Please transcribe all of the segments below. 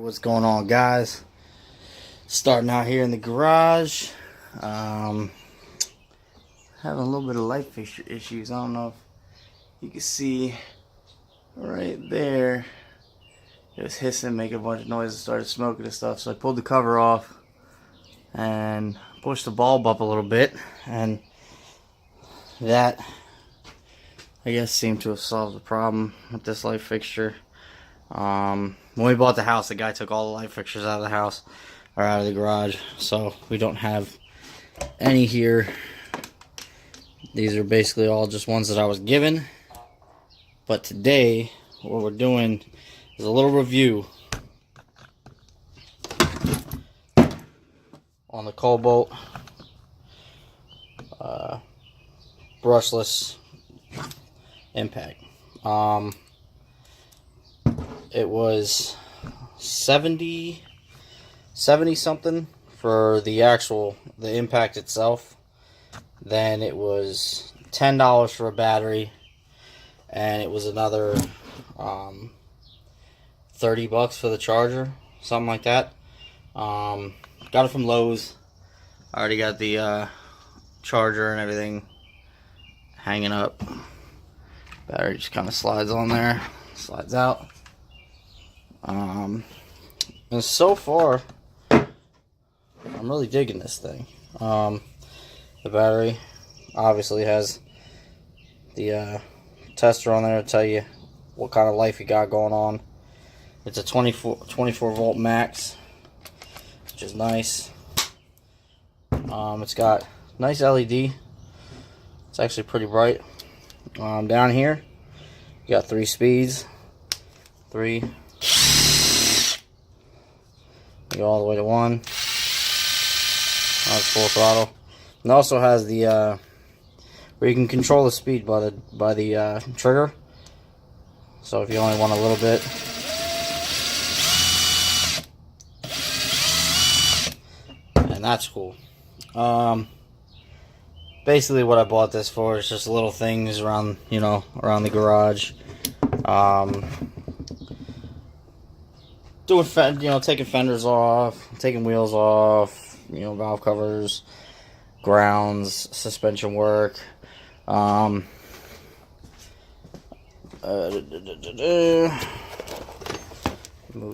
What's going on, guys? Starting out here in the garage. Having a little bit of light fixture issues. I don't know if you can see right there. It was hissing, making a bunch of noise, and started smoking and stuff. So I pulled the cover off and pushed the bulb up a little bit, and that, I guess, seemed to have solved the problem with this light fixture. When we bought the house, the guy took all the light fixtures out of the house, or out of the garage, so we don't have any here. These are basically all just ones that I was given. But today, what we're doing is a little review on the Kobolt brushless impact. It was 70 something for the impact itself. Then it was $10 for a battery, and it was another $30 for the charger, something like that. Got it from Lowe's. I already got the charger and everything hanging up. Battery just kind of slides on there, slides out. And so far, I'm really digging this thing. The battery obviously has the tester on there to tell you what kind of life you got going on. It's a 24 volt max, which is nice. It's got nice LED. It's actually pretty bright. Down here, you got 3 speeds. 3. You go all the way to 1. That's full throttle. It also has the where you can control the speed by the trigger. So if you only want a little bit, and that's cool. Basically, what I bought this for is just little things around, around the garage. Taking fenders off, taking wheels off, valve covers, grounds, suspension work. Move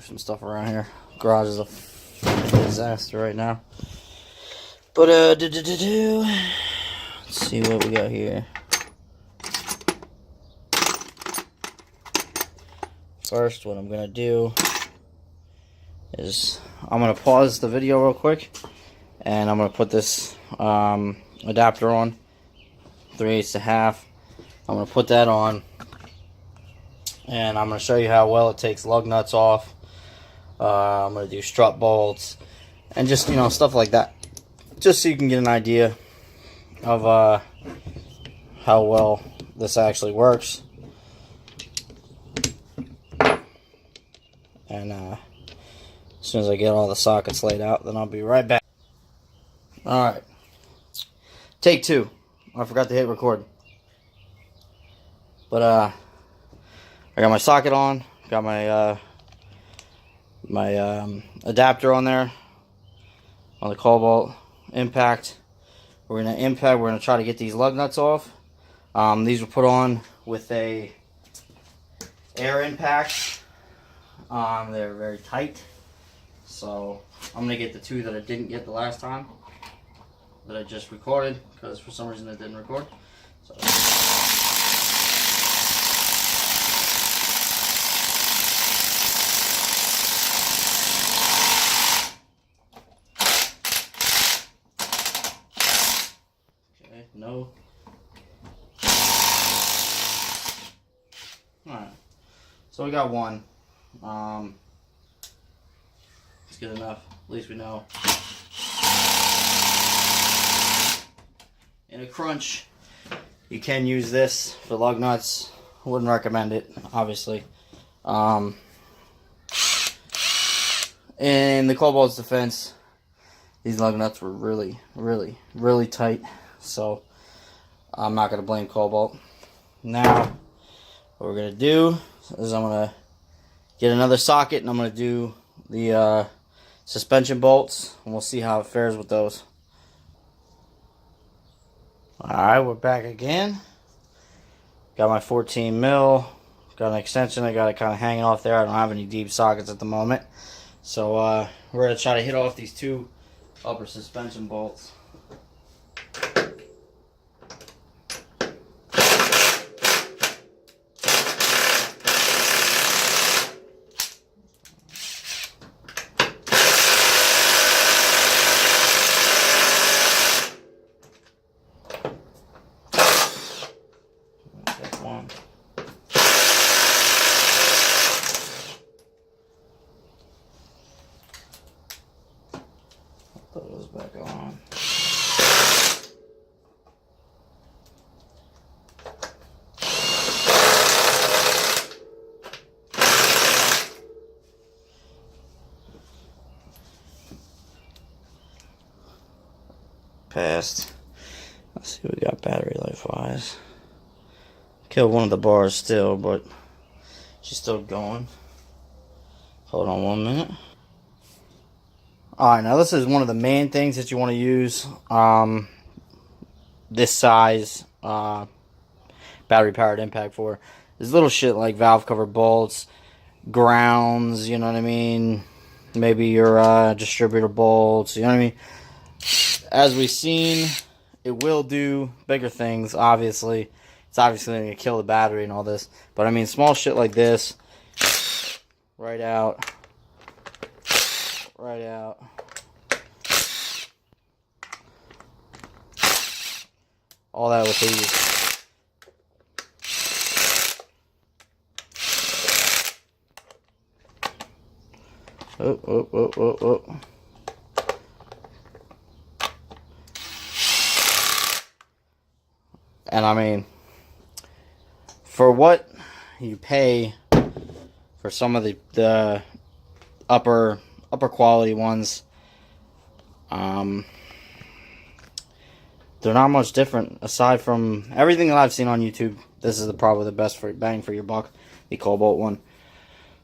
some stuff around here. Garage is a disaster right now. But let's see what we got here. First, what I'm gonna do is I'm gonna pause the video real quick, and I'm gonna put this adapter on, 3/8 to half. I'm gonna put that on, and I'm gonna show you how well it takes lug nuts off. I'm gonna do strut bolts and just stuff like that, just so you can get an idea of how well this actually works. And as soon as I get all the sockets laid out, then I'll be right back. Alright, take 2. I forgot to hit record. But I got my socket on, got my adapter on there on the Kobolt impact. We're gonna try to get these lug nuts off. These were put on with a air impact. They're very tight, so I'm gonna get the 2 that I didn't get the last time, that I just recorded, because for some reason it didn't record. So. Okay, no. Alright, so we got 1. It's good enough. At least we know. In a crunch, you can use this for lug nuts. Wouldn't recommend it, obviously. In the Kobolt's defense, these lug nuts were really, really, really tight. So I'm not going to blame Kobolt. Now, what we're going to do is I'm going to get another socket, and I'm going to do the suspension bolts, and we'll see how it fares with those. Alright, we're back again. Got my 14 mil. Got an extension. I got it kind of hanging off there. I don't have any deep sockets at the moment. So we're going to try to hit off these two upper suspension bolts. One. Put those back on. Passed. Let's see what we got battery life wise. Killed one of the bars still, but she's still going. Hold on 1 minute. Alright, now this is one of the main things that you want to use this size battery powered impact for. There's little shit like valve cover bolts, grounds, you know what I mean? Maybe your distributor bolts, you know what I mean? As we've seen, it will do bigger things, obviously. It's obviously going to kill the battery and all this. But I mean, small shit like this, right out, right out. All that with these. Oh, oh, oh, oh, oh. And I mean, for what you pay for some of the upper quality ones, they're not much different aside from everything that I've seen on YouTube. This is probably the best for bang for your buck, the Kobolt one.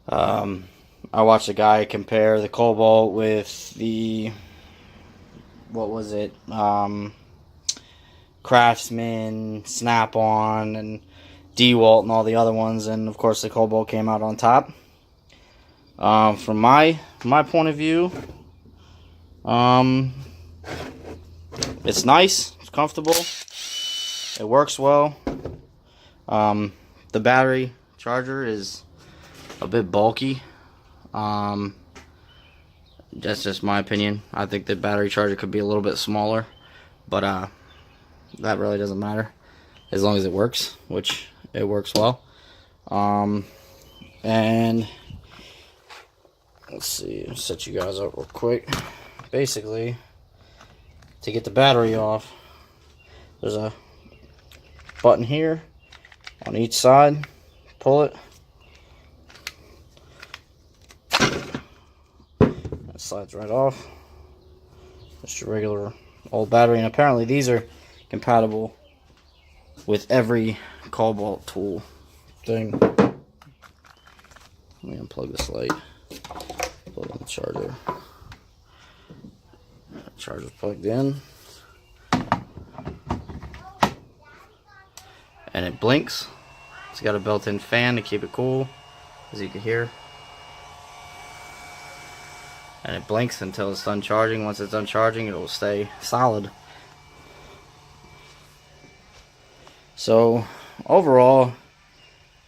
I watched a guy compare the Kobolt with the, what was it, Craftsman, Snap-on, and DeWalt, and all the other ones, and of course the Kobolt came out on top. From my point of view, it's nice, it's comfortable, it works well. The battery charger is a bit bulky. That's just my opinion. I think the battery charger could be a little bit smaller, but that really doesn't matter as long as it works, which it works well. And let's see, I'll set you guys up real quick. Basically, to get the battery off, there's a button here on each side. Pull it. That slides right off. Just your regular old battery, and apparently these are compatible with every Kobolt tool thing. Let me unplug this light. Plug in the charger. Charger's plugged in. And it blinks. It's got a built-in fan to keep it cool, as you can hear. And it blinks until it's done charging. Once it's done charging, it'll stay solid. So, overall,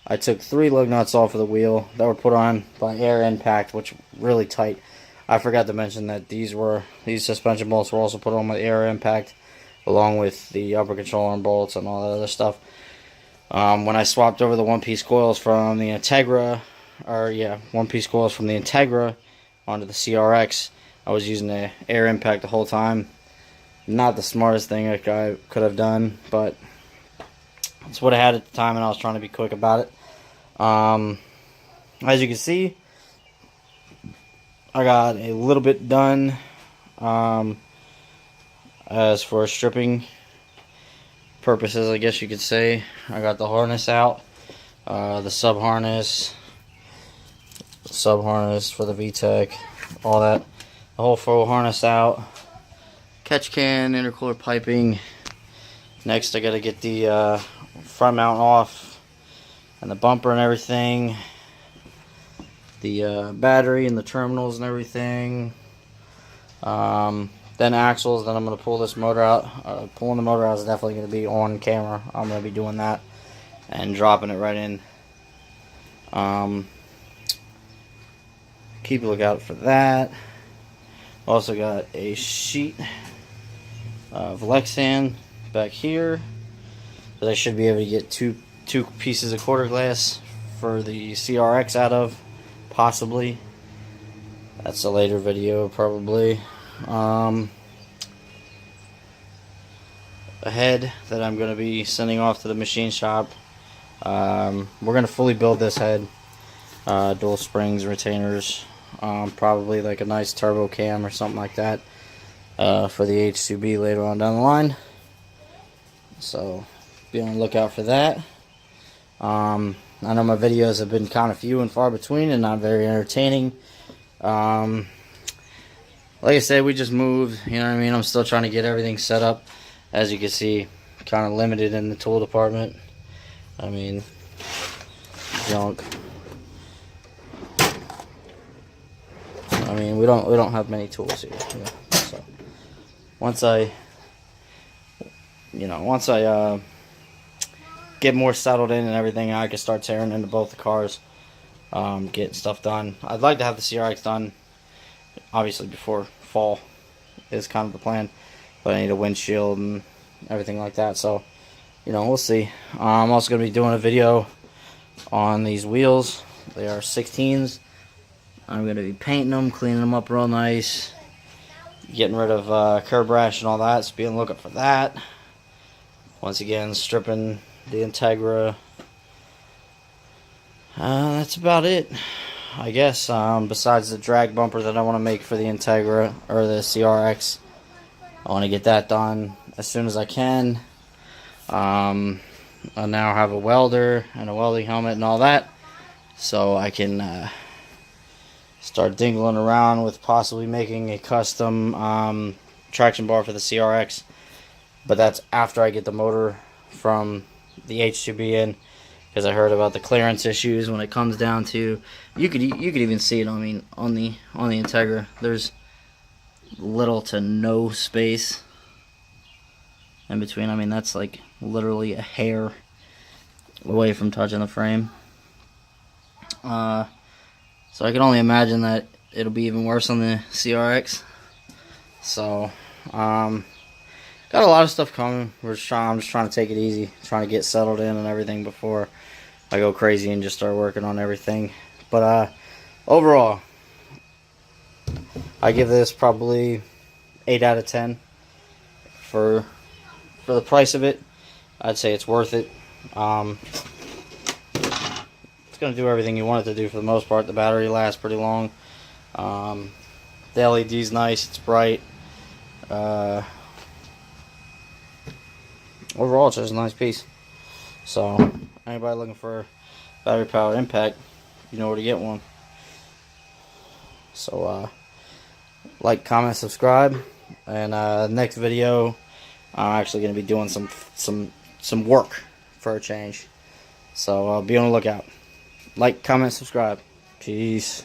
I took 3 lug nuts off of the wheel that were put on by Air Impact, which were really tight. I forgot to mention that these suspension bolts were also put on by Air Impact, along with the upper control arm bolts and all that other stuff. When I swapped over the one-piece coils from the Integra, one-piece coils from the Integra onto the CRX, I was using the Air Impact the whole time. Not the smartest thing I could have done, but that's what I had at the time, and I was trying to be quick about it. As you can see, I got a little bit done. As for stripping purposes, I guess you could say, I got the harness out, the sub harness, sub harness for the VTEC, all that. The whole full harness out. Catch can, intercooler piping. Next I gotta get the front mount off and the bumper and everything. The battery and the terminals and everything. Then axles. Then I'm gonna pull this motor out. Pulling the motor out is definitely gonna be on camera. I'm gonna be doing that and dropping it right in. Keep a lookout for that. Also got a sheet of Lexan back here that I should be able to get two pieces of quarter glass for the CRX out of, possibly. That's a later video, probably. A head that I'm going to be sending off to the machine shop. We're going to fully build this head. Dual springs, retainers, probably like a nice turbo cam or something like that for the H2B later on down the line. So be on the lookout for that. I know my videos have been kind of few and far between and not very entertaining. Like I said, we just moved, you know what I mean? I'm still trying to get everything set up. As you can see, kind of limited in the tool department. I mean, junk. I mean, we don't have many tools here. So once I get more settled in and everything, I can start tearing into both the cars, getting stuff done. I'd like to have the CRX done, obviously, before fall is kind of the plan. But I need a windshield and everything like that. So, we'll see. I'm also going to be doing a video on these wheels. They are 16s. I'm going to be painting them, cleaning them up real nice, getting rid of curb rash and all that. So be on the lookout for that. Once again, stripping the Integra. That's about it, I guess. Besides the drag bumper that I want to make for the Integra or the CRX, I want to get that done as soon as I can. I now have a welder and a welding helmet and all that, so I can start dingling around with possibly making a custom traction bar for the CRX. But that's after I get the motor from the H2B in, because I heard about the clearance issues when it comes down to, you could even see it. I mean, on the Integra, there's little to no space in between. I mean, that's like literally a hair away from touching the frame. So I can only imagine that it'll be even worse on the CRX. So got a lot of stuff coming. I'm just trying to take it easy, trying to get settled in and everything before I go crazy and just start working on everything. But overall, I give this probably 8 out of 10 for the price of it. I'd say it's worth it. It's going to do everything you want it to do for the most part. The battery lasts pretty long. The LED's nice. It's bright. Overall, it's just a nice piece. So, anybody looking for battery powered impact, you know where to get one. So, like, comment, subscribe, and next video, I'm actually going to be doing some work for a change. So, be on the lookout. Like, comment, subscribe. Peace.